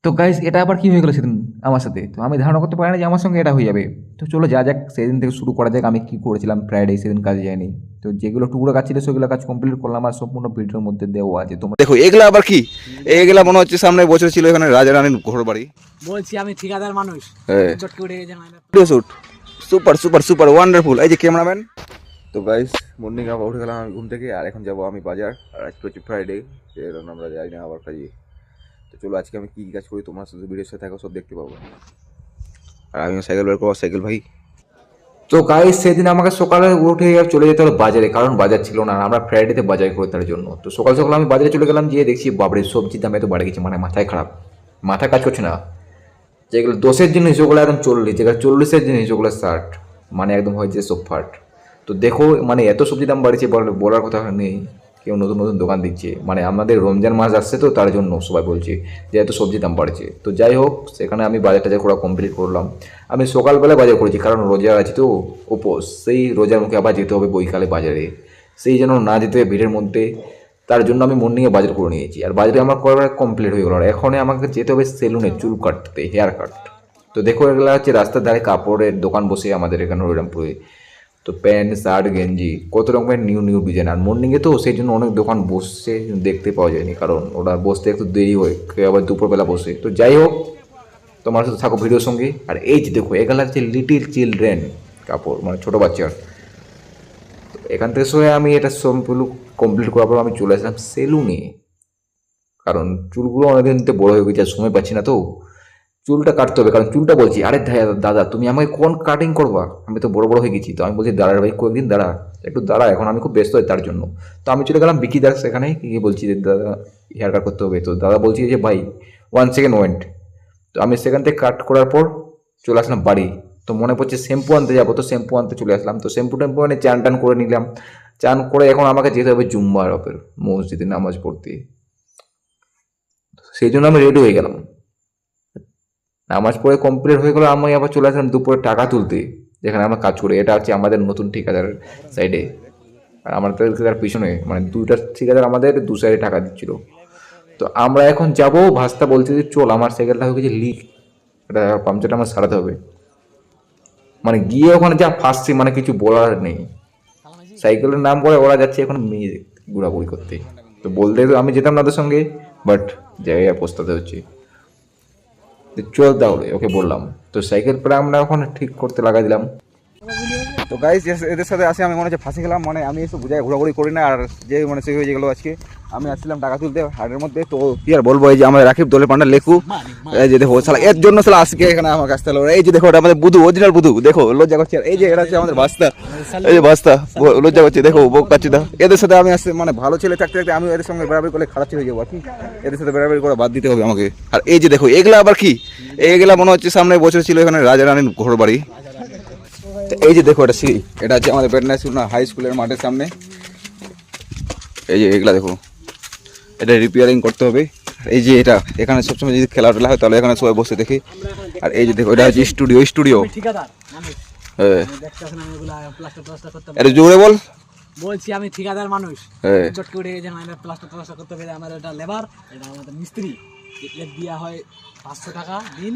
তো গাইস এটা আবার কি হয়ে গেল সেদিন আমার সাথে? তো আমি ধারণা করতে পারি না যে আমার সঙ্গে এটা হয়ে যাবে। তো চলো যা যাক সেদিন থেকে শুরু করা যাক। আমি কি করেছিলাম ফ্রাইডে সেদিন কাজে যাইনি। তো যেগুলো টুকরো কাজ ছিল সেগুলো কাজ কমপ্লিট করলাম আর সম্পূর্ণ ভিডিওর মধ্যে দেওয়া আছে তোমরা। দেখো এগুলা আবার কি, এগুলা মনে হচ্ছে সামনে বছর ছিল এখানে রাজা রানীর ঘর বাড়ি। বলছি আমি ঠিকাদার মানুষ, হ্যাঁ চটকে উঠে গেছে video shoot, super super super wonderful. এই যে ক্যামেরাম্যান। তো গাইস মর্নিং আবার উঠে গেলাম আমি ঘুম থেকে, আর এখন যাবো আমি বাজার। আর আজকে হচ্ছে ফ্রাইডে, সেজন্য আমরা যাই না আবার কাজে। তো চলো আজকে আমি কী কী কাজ করি তোমার সাথে ভিডিওর সাথে থাকো, সব দেখতে পাবো। আর আমি সাইকেল বের করবো, সাইকেল ভাই। তো গাইস সেদিন আমাকে সকালে উঠে চলে যেতে হলো বাজারে, কারণ বাজার ছিল না। আর আমরা ফ্রাইডেতে বাজার করি তার জন্য। তো সকাল সকাল আমি বাজারে চলে গেলাম, গিয়ে দেখছি বাবরে সবজির দাম এত বাড়ে গেছে, মানে মাথায় খারাপ, মাথা কাজ করছে না। যেগুলো 10-এর জিনিস ওগুলো একদম 40, যেগুলো 40-এর জিনিস ওগুলো 60, মানে একদম হয়েছে সব ফাট। তো দেখো মানে এত সবজি দাম বাড়ছে বলার কথা নেই। কেউ নতুন নতুন দোকান দিচ্ছে, মানে আমাদের রমজান মাস আসছে তো তার জন্য সবাই বলছে যে এত সবজি দাম বাড়ছে। তো যাই হোক সেখানে আমি বাজার টাজার করা কমপ্লিট করলাম। আমি সকালবেলা বাজার করেছি কারণ রোজা আছে তো, উপোস। সেই রোজার মুখে আবার যেতে হবে বৈকালে বাজারে, সেই জন্য না যেতে হবে ভিড়ের মধ্যে। তার জন্য আমি মর্নিংয়ে বাজার করে নিয়েছি, আর বাজারে আমার করা কমপ্লিট হয়ে গেল। আর এখন আমাকে যেতে হবে সেলুনে চুল কাটতে, হেয়ার কাট। তো দেখো এগুলো হচ্ছে রাস্তার ধারে কাপড়ের দোকান বসে আমাদের এখানে হরিরামপুরে। তো প্যান্ট শার্ট গেঞ্জি কত রকমের নিউ নিউ ডিজাইন। আর মর্নিংয়ে তো সেই জন্য অনেক দোকান বসছে, দেখতে পাওয়া যায়নি কারণ ওরা বসতে একটু দেরি হয়, কেউ আবার দুপুরবেলা বসে। তো যাই হোক তোমার সাথে থাকো ভিডিওর সঙ্গে। আর এই যে দেখো এগুলো হচ্ছে লিটিল চিলড্রেন কাপড়, মানে ছোটো বাচ্চার। এখান থেকে সঙ্গে আমি এটা সম্পূর্ণ কমপ্লিট করার পর আমি চলে আসলাম সেলুনে, কারণ চুলগুলো অনেকদিন থেকে বড়ো হয়ে গেছে আর সময় পাচ্ছি না। তো চুলটা কাটতে হবে, কারণ চুলটা বলছি আরে দাদা তুমি আমাকে কোন কাটিং করবা, আমি তো বড় বড় হয়ে গেছি। তো আমি বলছি দাঁড়ার ভাই কয়েকদিন দাঁড়া, একটু দাঁড়া, এখন আমি খুব ব্যস্ত হই তার জন্য। তো আমি চলে গেলাম বিকি দাস সেখানে, গিয়ে বলছি যে দাদা হেয়ার কাট করতে হবে। তো দাদা বলছি যে ভাই 1 সেকেন্ড ওয়েট। তো আমি সেখান থেকে কাট করার পর চলে আসলাম বাড়ি। তো মনে পড়ছে শ্যাম্পু আনতে যাবো, তো শ্যাম্পু আনতে চলে আসলাম। তো শ্যাম্পু ট্যাম্পু এনে চান টান করে নিলাম। চান করে এখন আমাকে যেতে হবে জুম্মার বাপের মসজিদে নামাজ পড়তে। সেই জন্য আমি রেডি হয়ে গেলাম। নামাজ পড়ে কমপ্লিট হয়ে গেলো, আমি আবার চলে আসলাম দুপুরে টাকা তুলতে, যেখানে আমরা কাজ করি। এটা হচ্ছে আমাদের নতুন ঠিকাদারের সাইডে, আর আমাদের ঠিকাদার পিছনে, মানে দুইটা ঠিকাদার আমাদের দু সাইডে টাকা দিচ্ছিল। তো আমরা এখন যাব। ভাস্তা বলছে যে চল, আমার সাইকেলটা হয়ে গেছে লিক, এটা পাংচারটা আমার সারাতে হবে। মানে গিয়ে ওখানে যা ফাঁসছি, মানে কিছু বলার নেই। সাইকেলের নাম করে ওরা যাচ্ছে এখন মেয়ে ঘোরাঘুরি করতে। তো বলতে তো আমি যেতাম না ওদের সঙ্গে, বাট জায়গায় পোস্তাতে হচ্ছে। চল তাহলে ওকে বললাম। তো সাইকেল প্রায় আমরা এখন ঠিক করতে লাগা দিলাম। তো গাইস এদের সাথে আসে আমি মনে হচ্ছে ফাঁসে গেলাম, মানে আমি এসব বুঝাই ঘোরাঘুরি করি না। আর যে মানে সে হয়ে গেলো আজকে আমি আসছিলাম টাকা তুলতে হাটের মধ্যে। তো কি আর বলবো, এই যে আমাদের রাকিব দলের পান্ডা লেকু, এই যে দেখো শালা এর জন্য শালা আজকে এখানে আমার কাছে হলো। এই যে দেখো এটা আমাদের বুধু, অরিজিনাল বুধু, দেখো লজ্জা করছে। আর এই যে এটা হচ্ছে আমাদের বাস্তা, এই যে বাস্তা লজ্জা করছে, দেখো বোক কাচ্ছি দা। এদের সাথে আমি আসছে মানে ভালো ছেলে থাকতে থাকতে আমি এদের সঙ্গে বেড়াবেড়ি করলে খারাপ ছেলে হয়ে যাবো আর কি। এদের সাথে বেড়াবেড়ি করে বাদ দিতে হবে আমাকে। আর এই যে দেখো এগুলা আবার কি, এগুলা মনে হচ্ছে সামনে বছর ছিল এখানে রাজা রানীর ঘর বাড়ি। এই যে দেখো এটা সিঁড়ি, এটা হচ্ছে আমাদের বেটনা হাই স্কুলের মাঠের সামনে। এই যে এগুলা দেখো, এটা রিপেয়ারিং করতে হবে। এই যে এটা এখানে সবসময় যদি খেলাধুলা হয় তাহলে এখানে সবাই বসে দেখি। আর এই যে দেখো এটা হচ্ছে স্টুডিও। ঠিকাদার মানুষ, হ্যাঁ দেখতেছেন আমি এগুলা প্লাস্টার করতে এটা জোরে বল। বলছি আমি ঠিকাদার মানুষ, হ্যাঁ চটকে উঠে গেছে প্লাস্টার করতে হবে। আমার এটা লেবার, এটা আমাদের মিস্ত্রি। এর দেওয়া হয় 500 টাকা দিন,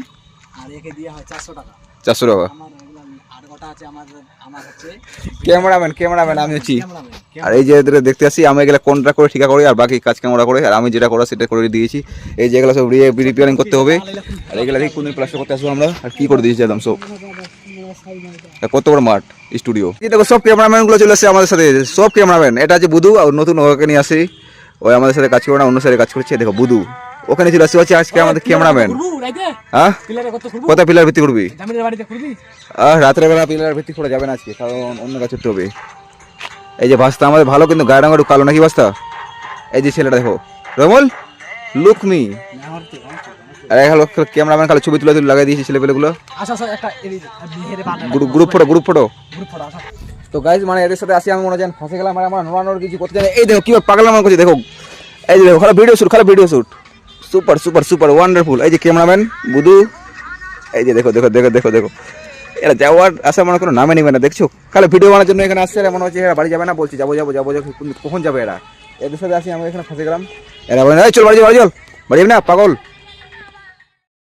আর একে দেওয়া হয় 400 টাকা। 400 টাকা। আমার এগুলা আর গোটা আছে আমার হচ্ছে ক্যামেরাম্যান আমি হচ্ছি। ক্যামেরাম্যান। আর এই যে এদের দেখতে আসি আমি এগুলা কন্ট্রাক্ট করে ঠিকা করি, আর বাকি কাজ ক্যামেরা করে। আর আমি যেটা করা সেটা করে দিয়েছি। এই যে এগুলো সব রিপেয়ারিং করতে হবে। আর এগুলা দেখি কোনদিন প্লাস্টার করতে আসবো আমরা। আর কি করে দিয়েছি একদম সব, কত বড় মাঠ স্টুডিও। এই দেখো সব ক্যামেরাম্যান গুলো চলে আসছে আমাদের সাথে, সব ক্যামেরাম্যান। এটা হচ্ছে বুধু, আর নতুন ওকে নিয়ে আসি। ওই আমাদের সাথে কাজ করে না, অন্য সাথে কাজ করছে। দেখো বুধু ওখানে চলে আসছে, আজকে আমাদের ক্যামেরাম্যান। হ্যাঁ কত পিলার ভিত্তি করবি? রাতের বেলা পিলার ভিত্তি করা যাবে না আজকে, কারণ অন্য কাজ করতে হবে। এই যে বাস্তা আমাদের ভালো, কিন্তু গায়ে রঙের কালো নাকি বাস্তা। এই যে ছেলেটা দেখো রমল, লুক মি। আর এক ক্যামেরাম্যান খালি ছবি তুলে লাগাই দিয়েছি ছেলেপেলেগুলো। Group photo. তো গাইজ মানে এদের সাথে আসি আমি মনে হয় ফাঁসে গেলাম। আর আমার নোড়ানোর কিছু করতে জানি। এই দেখো কি পাগলাম করছে, দেখো এই যে দেখো খালি ভিডিও শুট, সুপার ওয়ান্ডারফুল। এই যে ক্যামেরাম্যান বুধু, এই যে দেখো এরা যাওয়ার আসা মনে কোনো নামে নেবে না। দেখছো খালি ভিডিও বানানোর জন্য এখানে আসছে। মনে হচ্ছে এরা বাড়ি যাবে না, বলছি যাবো, কখন যাবে এরা? এদের সাথে আসি আমি এখানে ফাঁসে গেলাম। এরা বলে চল বাড়ি চল, বাড়ি যাবি না পাগল।